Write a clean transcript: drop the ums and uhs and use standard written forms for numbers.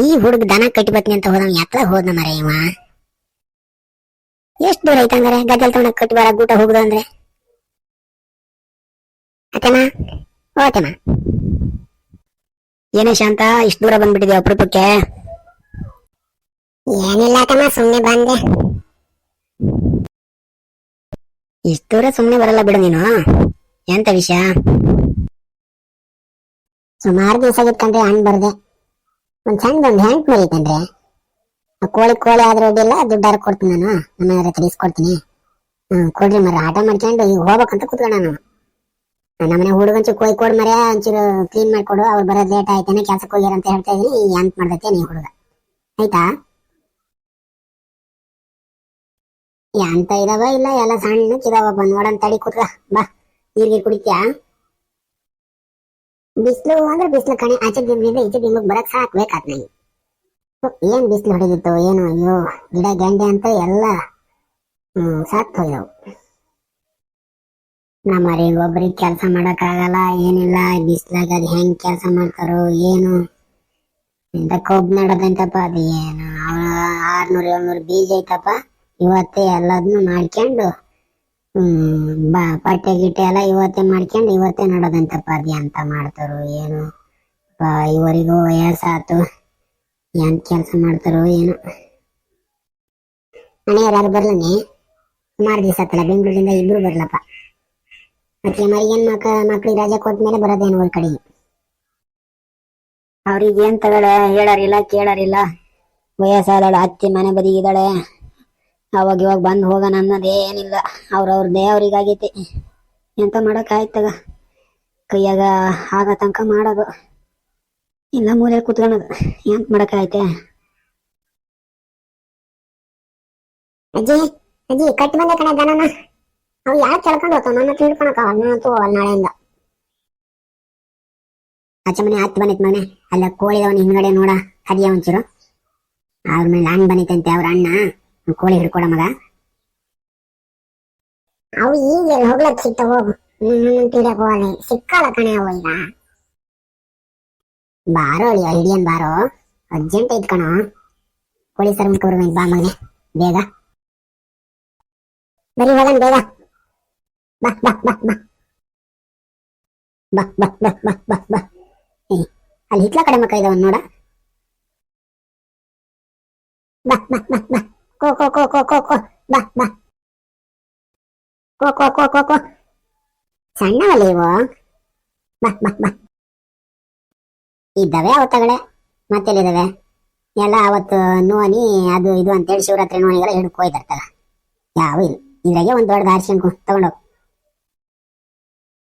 ಈ ಹುಡುಗ ದನ ಕಟ್ಟಿ ಬತ್ನಿ ಅಂತ ಹೋದ ಯಾತ್ರ ಹೋದ್ನ ಮರ ಇವ. ಎಷ್ಟ್ ದೂರ ಐತಂದ್ರೆ ಗದ್ದಲ್ ತಗೊಂಡ ಕಟ್ಟಿ ಬರ ಗೂಟ ಹೋಗುದು ಅಂದ್ರೆ. ಅತ್ತಮ್ಮ ಓತಮ್ಮ ಏನೇ ಶಾಂತ ಇಷ್ಟ ದೂರ ಬಂದ್ಬಿಟ್ಟಿದ್ಯಾ ಅಪರೂಪಕ್ಕೆ? ಏನಿಲ್ಲ ತಮ್ಮ, ಸುಮ್ನೆ ಬಂದೆ. ಇಷ್ಟ ದೂರ ಸುಮ್ನೆ ಬರಲ್ಲ ಬಿಡು ನೀನು. ಎಂತ ವಿಷಯ? ಸುಮಾರು ದಿವಸ ಆಗಿತ್ತಂದ್ರೆ ಹಣ್ಣು ಬರ್ದೆ. ಒಂದ್ ಸಣ್ಣದೊಂದು ಹೆಂಟ್ ಮರಿತಂದ್ರೆ ಕೋಳಿ ಆದ್ರೆ ಅಡ್ಡಿಲ್ಲ, ದುಡ್ಡಾರ ಕೊಡ್ತೀನಿ, ನಾನು ನಮ್ಮ ಮನೆಯವ್ರ ಹತ್ರ ಇಸ್ಕೊಡ್ತೀನಿ. ಕೊಡ್ರಿ ಮರ, ಆಟ ಮಾಡ್ಕೊಂಡು ಈಗ ಹೋಗ್ಬೇಕಂತ ಕುತ್ಕೊಂಡ ನಾನು. ನಮ್ಮನೆ ಹುಡುಗಂಚು ಕೋಳಿ ಕೊಡ್ ಮರ, ಒಂಚೂರು ಕ್ಲೀನ್ ಮಾಡ್ಕೊಡು, ಅವ್ರು ಬರೋದ್ ಲೇಟ್ ಆಯ್ತಾನೆ, ಕೆಲ್ಸಕ್ಕೆ ಹೋಗ್ಯಾರ ಅಂತ ಹೇಳ್ತಾ ಇದೀನಿ. ಎಂತ ಮಾಡ್ದೈತೆ ನೀ ಹುಡುಗ? ಆಯ್ತಾ? ಎಂತ ಇದಾವ ಇಲ್ಲ, ಎಲ್ಲ ಸಣ್ಣಕ್ಕಿದಾವ. ಬಂದ್ ನೋಡಂತ ತಡಿ, ಕೂತ್ಕ ಬಾ. ನೀರ್ಗೀರ್ ಕುಡಿತ್ಯಾ? ಬಿಸ್ಲು ಅಂದ್ರೆ ಬಿಸ್ಲು ಕಣೆ, ಆಚೆ ದಿನದಿಂದ ಈಚೆ ದಿನಕ್ಕೆ ಬರಕ್ ಸಾಕ್ಬೇಕಾತ್ ನಂಗೆ. ಏನ್ ಬಿಸ್ಲು ಹೊಡೆದಿತ್ತು ಏನು, ಅಯ್ಯೋ ಗಿಡ ಗಂಡೆ ಅಂತ ಎಲ್ಲ ಸಾಕ್ ಹೋಗ್ಯಾವ. ನಮ್ಮರಿ ಒಬ್ರಿಗೆ ಕೆಲಸ ಮಾಡಕ್ ಆಗಲ್ಲ, ಏನಿಲ್ಲ. ಬಿಸ್ಲಾಗ ಅದ್ ಹೆಂಗ್ ಕೆಲಸ ಮಾಡ್ತಾರೋ ಏನು. ಇಂತ ಕೊಬ್ಬು ನಡದಂತಪ್ಪ, ಅದು ಏನು 600-700 ಬೀಜ ಐತಪ್ಪ. ಇವತ್ತೇ ಎಲ್ಲದನ್ನು ಮಾಡ್ಕೊಂಡು ಪಟ್ಟೆ ಗಿಟ್ಟೆ ಎಲ್ಲ ಇವತ್ತೇ ಮಾಡ್ಕೊಂಡು ಇವತ್ತೇ ನಡೋದಂತಪ್ಪ. ಅದು ಎಂತ ಮಾಡ್ತಾರೋ ಏನು, ಇವರಿಗೂ ವಯಸ್ಸಾತು, ಎಂತ ಕೆಲಸ ಮಾಡ್ತಾರೋ ಏನು. ಮನೆಯವ್ರು ಯಾರು ಬರ್ಲನೆ, ಸುಮಾರು ದಿವಸ ಆತಲ್ಲ, ಬೆಂಗಳೂರಿಂದ ಇಬ್ರು ಬರ್ಲಪ್ಪ. ಮತ್ತೆ ಮರಿಗೇನ್ ಮಕ್ಳಿಗೆ ರಜೆ ಕೊಟ್ಮೇಲೆ ಬರೋದೇನು ಊರ್ ಕಡೆಗೆ. ಅವ್ರಿಗೆ ಏನ್ ತಗಳೆ, ಹೇಳಾರಿಲ್ಲ ಕೇಳಾರಿಲ್ಲ. ವಯಸ್ಸಾದಳು ಅತ್ತಿ ಮನೆ ಬದಿಗಿದ್ದಾಳೆ, ಅವಾಗ ಇವಾಗ ಬಂದು ಹೋಗೋಣ ಅನ್ನೋದೇನಿಲ್ಲ. ಅವ್ರವ್ರದ್ದೇ ಅವ್ರಿಗಾಗೈತಿ. ಎಂತ ಮಾಡಕ್ ಆಯ್ತಗ, ಕೈಯಾಗ ಆಗ ತನಕ ಮಾಡೋದು ಇಲ್ಲ, ಮೂಲೆ ಕುತ್ಕೊಳ್ಳೋದು. ಎಂತ ಮಾಡಕ್ ಆಯ್ತೆ? ಅಜ್ಜಿ ಅಜ್ಜಿ ಕಟ್ಟಿ ಬಂದೆ ಕಣೆ ದನನ. ಅವ್ ಯಾಕೆ ಕೇಳ್ಕೊಂಡು ಹೋಗ್ತಾವ, ನನ್ನ ತಿಳ್ಕೊಳಕ ನಾನಂತೂ ನಾಳೆಯಿಂದ. ಆಚೆ ಮನೆ ಹತ್ತು ಬಂದಿತ್ ಮನೆ, ಅಲ್ಲ ಕೋಳಿದವನ್ ಹಿಂದ್ಗಡೆ ನೋಡ ಹದಿಯ ಒಂಚೂರು. ಅವ್ರ ಮೇಲೆ ಹಣ್ಣು ಬಂದಿತ್ತಂತೆ ಅವ್ರ ಅಣ್ಣ, ಕೋಳಿ ಹಿಡ್ಕೊಡ ಮಗ. ಅವು ಈಗ ಹೋಗ್ಲಕ್ ಸಿಗ್ತಾವ, ಹೋಗು. ತಿಳಕ್ ಹೋಗಲಿ, ಸಿಕ್ಕಲ್ಲ ಕಣೆ ಅವು ಈಗ. ಬಾರೋ ಅಳಿಯ, ಹಿಡಿಯನ್ ಬಾರೋ, ಅರ್ಜೆಂಟ್ ಐತ್ ಕಣೋ. ಕೋಳಿ ಸರ್ ಮುಟ್ಕೊಡ್ಬೇಕು ಬಾ ಮಗನೆ, ಬೇಗ ಬರೀ ಹೋಗನ್ ಬೇಗ. ಬಾ ಬಾ ಬಾ ಬಾ ಬಾ ಬಾ ಬಾ ಬಾ ಬಾ ಬಾ. ಅಲ್ಲಿ ಹಿತ್ಲ ಕಡೆ ಮಕ್ಕ ಇದಾವನ್ ನೋಡ. ಬಾ ಬಾ ಬಾ ಬಾ. ಕೋ ಕೋ ಕೋ ಕೋ ಕೋ ಕೋ ಬಾ ಬಾ. ಕೋ ಕೋ ಕೋ ಕೋ ಕೋ. ಸಣ್ಣವಲ್ಲ ಇವು. ಬಾ ಬಾ ಬಾ. ಇದ್ದಾವೆ ಅವತ್ತಗಳೇ, ಮತ್ತೆಲ್ಲಿದ್ದಾವೆ ಎಲ್ಲ. ಅವತ್ತು ನೋನಿ ಅದು ಇದು ಅಂತೇಳಿ ಶಿವರಾತ್ರಿ ನೋನಿಗೆಲ್ಲ ಹಿಡ್ಕೊ ಹೋಯ್ತಾರಲ್ಲ, ಯಾವ ಇಲ್ಲ. ಇದ್ರಾಗೆ ಒಂದ್ ದೊಡ್ಡ ಹಾರಿಸ್ಕೊಂಡು ತಗೊಂಡೋಗ್.